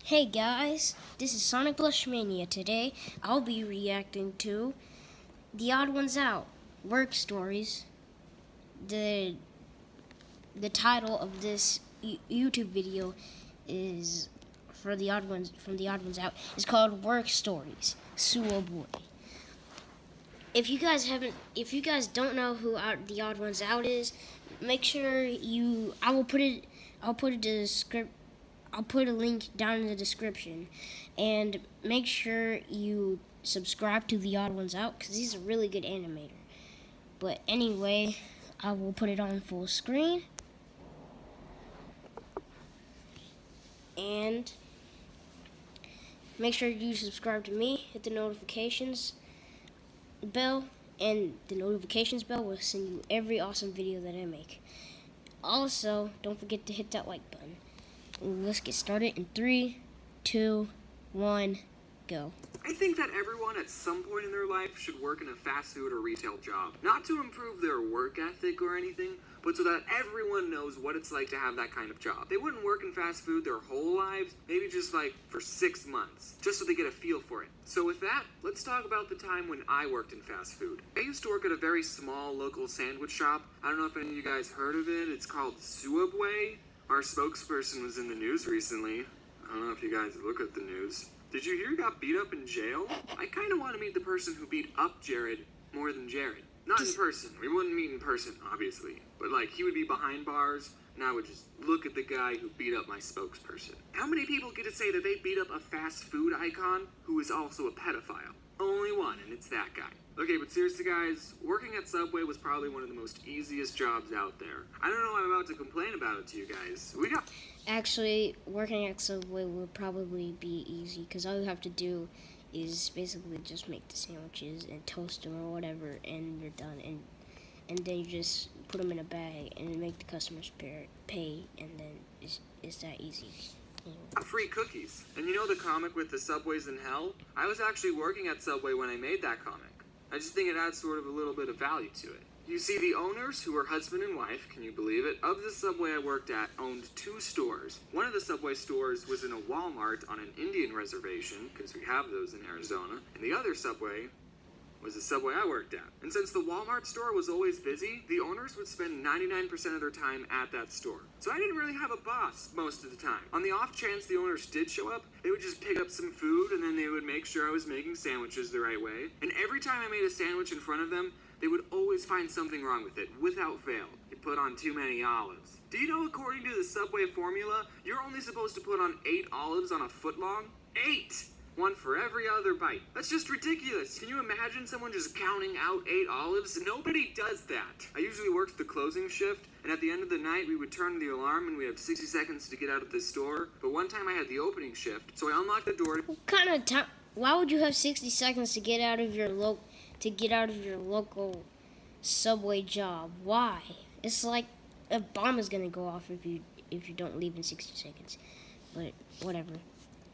Hey guys, this is Plush Mania. Today I'll be reacting to The Odd Ones Out Work Stories. The title of this YouTube video is for the Odd Ones from The Odd Ones Out is called Work Stories. Suo Boy. If you guys don't know who The Odd Ones Out is, make sure I'll put a link down in the description, and make sure you subscribe to The Odd Ones Out because he's a really good animator. But anyway, I will put it on full screen, and make sure you subscribe to me, hit the notifications bell, and the notifications bell will send you every awesome video that I make. Also, don't forget to hit that like button. Let's get started in 3, 2, 1, go. I think that everyone at some point in their life should work in a fast food or retail job. Not to improve their work ethic or anything, but so that everyone knows what it's like to have that kind of job. They wouldn't work in fast food their whole lives, maybe just like for 6 months, just so they get a feel for it. So with that, let's talk about the time when I worked in fast food. I used to work at a very small local sandwich shop. I don't know if any of you guys heard of it. It's called Subway. Our spokesperson was in the news recently. I don't know if you guys look at the news. Did you hear he got beat up in jail? I kind of want to meet the person who beat up Jared more than Jared. Not in person. We wouldn't meet in person, obviously. But like, he would be behind bars, and I would just look at the guy who beat up my spokesperson. How many people get to say that they beat up a fast food icon who is also a pedophile? Only one, and it's that guy. Okay, but seriously guys, working at Subway was probably one of the most easiest jobs out there. I don't know why I'm about to complain about it to you guys. Actually, working at Subway would probably be easy because all you have to do is basically just make the sandwiches and toast them or whatever, and you're done. And then you just put them in a bag and make the customers pay, and then it's that easy. Free cookies. And you know the comic with the Subways in Hell? I was actually working at Subway when I made that comic. I just think it adds sort of a little bit of value to it. You see, the owners, who were husband and wife, can you believe it, of the Subway I worked at owned 2 stores. One of the Subway stores was in a Walmart on an Indian reservation, because we have those in Arizona, and the other Subway was the Subway I worked at. And since the Walmart store was always busy, the owners would spend 99% of their time at that store. So I didn't really have a boss most of the time. On the off chance the owners did show up, they would just pick up some food, and then they would make sure I was making sandwiches the right way. And every time I made a sandwich in front of them, they would always find something wrong with it, without fail. It put on too many olives. Do you know, according to the Subway formula, you're only supposed to put on 8 olives on a foot long? 8! One for every other bite. That's just ridiculous. Can you imagine someone just counting out 8 olives? Nobody does that. I usually worked the closing shift, and at the end of the night, we would turn the alarm and we have 60 seconds to get out of the store. But one time I had the opening shift, so I unlocked the door. What kind of time? Why would you have 60 seconds to get out of your local Subway job? Why? It's like a bomb is gonna go off if you don't leave in 60 seconds. But whatever.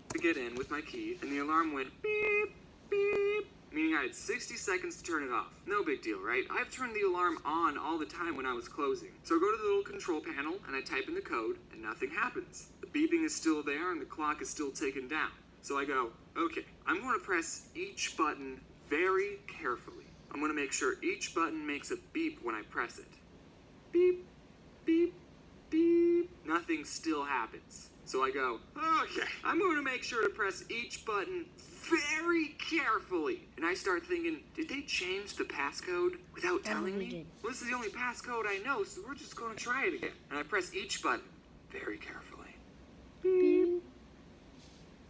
To get in with my key, and the alarm went beep, beep, meaning I had 60 seconds to turn it off. No big deal, right? I've turned the alarm on all the time when I was closing. So I go to the little control panel, and I type in the code, and nothing happens. The beeping is still there, and the clock is still ticking down. So I go, okay, I'm going to press each button very carefully. I'm going to make sure each button makes a beep when I press it. Beep, beep, beep. Nothing still happens. So I go, okay, I'm going to make sure to press each button very carefully. And I start thinking, did they change the passcode without telling me? Well, this is the only passcode I know, so we're just going to try it again. And I press each button very carefully. Beep,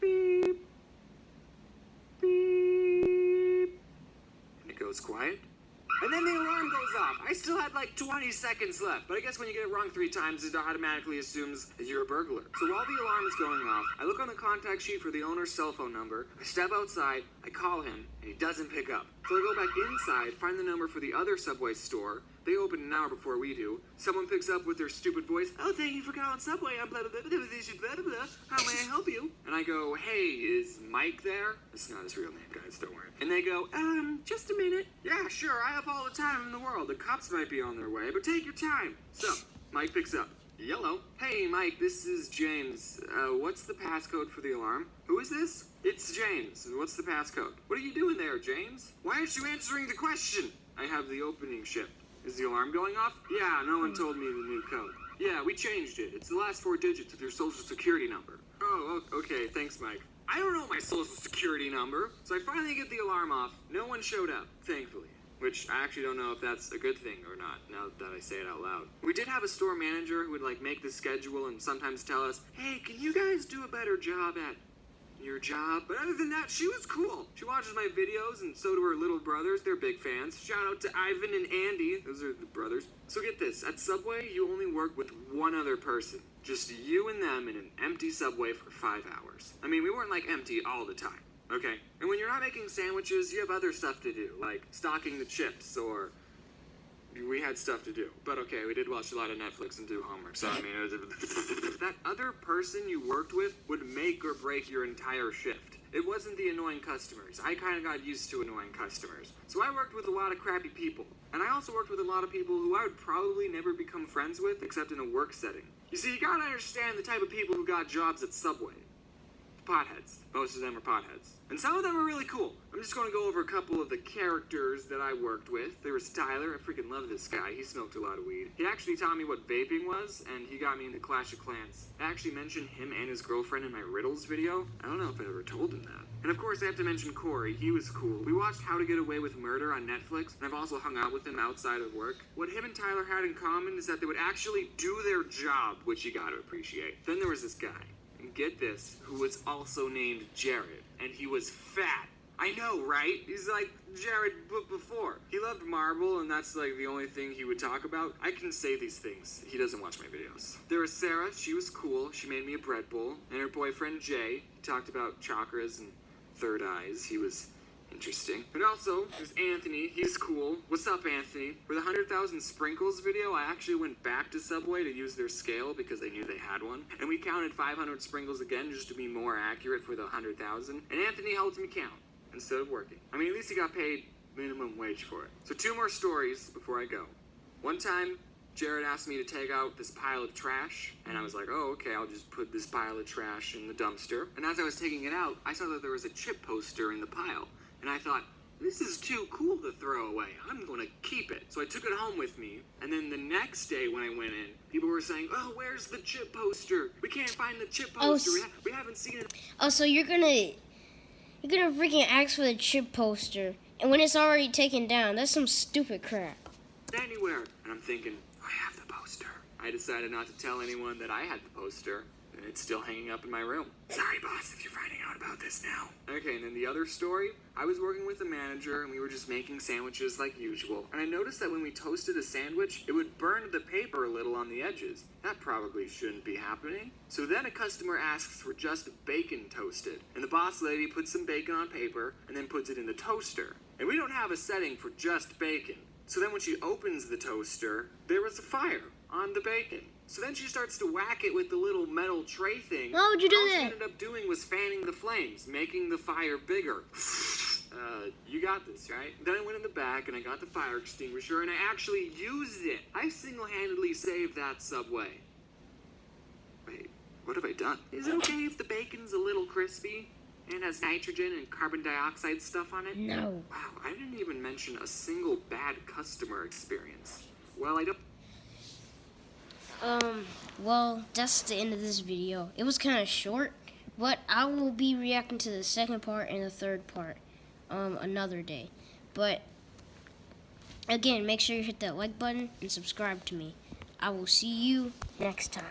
beep, beep. And it goes quiet. And then the alarm goes off. I still had like 20 seconds left, but I guess when you get it wrong 3 times, it automatically assumes that you're a burglar. So while the alarm is going off, I look on the contact sheet for the owner's cell phone number, I step outside, I call him, and he doesn't pick up. So I go back inside, find the number for the other Subway store. They open an hour before we do. Someone picks up with their stupid voice, oh, thank you for calling Subway, I'm blah, blah, blah, blah, blah, blah, blah. How may I help you? And I go, hey, is Mike there? That's not his real name, guys, don't worry. And they go, just a minute. Yeah, sure, I have all the time in the world. The cops might be on their way, but take your time. So, Mike picks up. Yellow. Hey, Mike, this is James. What's the passcode for the alarm? Who is this? It's James. What's the passcode? What are you doing there, James? Why aren't you answering the question? I have the opening shift. Is the alarm going off? Yeah, no one told me the new code. Yeah, we changed it. It's the last 4 digits of your social security number. Oh, okay, thanks, Mike. I don't know my social security number. So I finally get the alarm off. No one showed up, thankfully. Which I actually don't know if that's a good thing or not, now that I say it out loud. We did have a store manager who would make the schedule and sometimes tell us, hey, can you guys do a better job at your job? But other than that, she was cool. She watches my videos and so do her little brothers. They're big fans. Shout out to Ivan and Andy. Those are the brothers. So get this, at Subway, you only work with one other person. Just you and them in an empty Subway for 5 hours. I mean, we weren't empty all the time. Okay, and when you're not making sandwiches, you have other stuff to do, like stocking the chips, or we had stuff to do. But okay, we did watch a lot of Netflix and do homework, so I mean, that other person you worked with would make or break your entire shift. It wasn't the annoying customers. I kind of got used to annoying customers. So I worked with a lot of crappy people. And I also worked with a lot of people who I would probably never become friends with, except in a work setting. You see, you gotta understand the type of people who got jobs at Subway. Potheads. Most of them are potheads. And some of them are really cool. I'm just going to go over a couple of the characters that I worked with. There was Tyler. I freaking love this guy. He smoked a lot of weed. He actually taught me what vaping was, and he got me into Clash of Clans. I actually mentioned him and his girlfriend in my riddles video. I don't know if I ever told him that. And of course, I have to mention Corey. He was cool. We watched How to Get Away with Murder on Netflix, and I've also hung out with him outside of work. What him and Tyler had in common is that they would actually do their job, which you gotta appreciate. Then there was this guy. And get this, who was also named Jared, and he was fat. I know, right? He's like Jared before. He loved marble, and that's the only thing he would talk about. I can say these things. He doesn't watch my videos. There was Sarah. She was cool. She made me a bread bowl. And her boyfriend, Jay. He talked about chakras and third eyes. He was interesting. And also, there's Anthony. He's cool. What's up, Anthony? For the 100,000 sprinkles video, I actually went back to Subway to use their scale because I knew they had one. And we counted 500 sprinkles again just to be more accurate for the 100,000. And Anthony helped me count instead of working. I mean, at least he got paid minimum wage for it. So 2 more stories before I go. One time, Jared asked me to take out this pile of trash, and I was like, oh, okay, I'll just put this pile of trash in the dumpster. And as I was taking it out, I saw that there was a chip poster in the pile. And I thought, this is too cool to throw away. I'm going to keep it. So I took it home with me. And then the next day when I went in, people were saying, oh, where's the chip poster? We can't find the chip poster. We haven't seen it. Oh, so you're gonna freaking ask for the chip poster, and when it's already taken down, that's some stupid crap. Anywhere. And I'm thinking, I have the poster. I decided not to tell anyone that I had the poster. And it's still hanging up in my room. Sorry, boss, if you're finding out about this now. Okay, and then the other story, I was working with a manager, and we were just making sandwiches like usual. And I noticed that when we toasted a sandwich, it would burn the paper a little on the edges. That probably shouldn't be happening. So then a customer asks for just bacon toasted. And the boss lady puts some bacon on paper, and then puts it in the toaster. And we don't have a setting for just bacon. So then when she opens the toaster, there was a fire on the bacon. So then she starts to whack it with the little metal tray thing. Why would you do that? All she ended up doing was fanning the flames, making the fire bigger. You got this, right? Then I went in the back and I got the fire extinguisher and I actually used it. I single-handedly saved that Subway. Wait, what have I done? Is it okay if the bacon's a little crispy and has nitrogen and carbon dioxide stuff on it? No. Wow, I didn't even mention a single bad customer experience. Well, I don't... Well, that's the end of this video. It was kind of short, but I will be reacting to the second part and the third part, another day. But, again, make sure you hit that like button and subscribe to me. I will see you next time.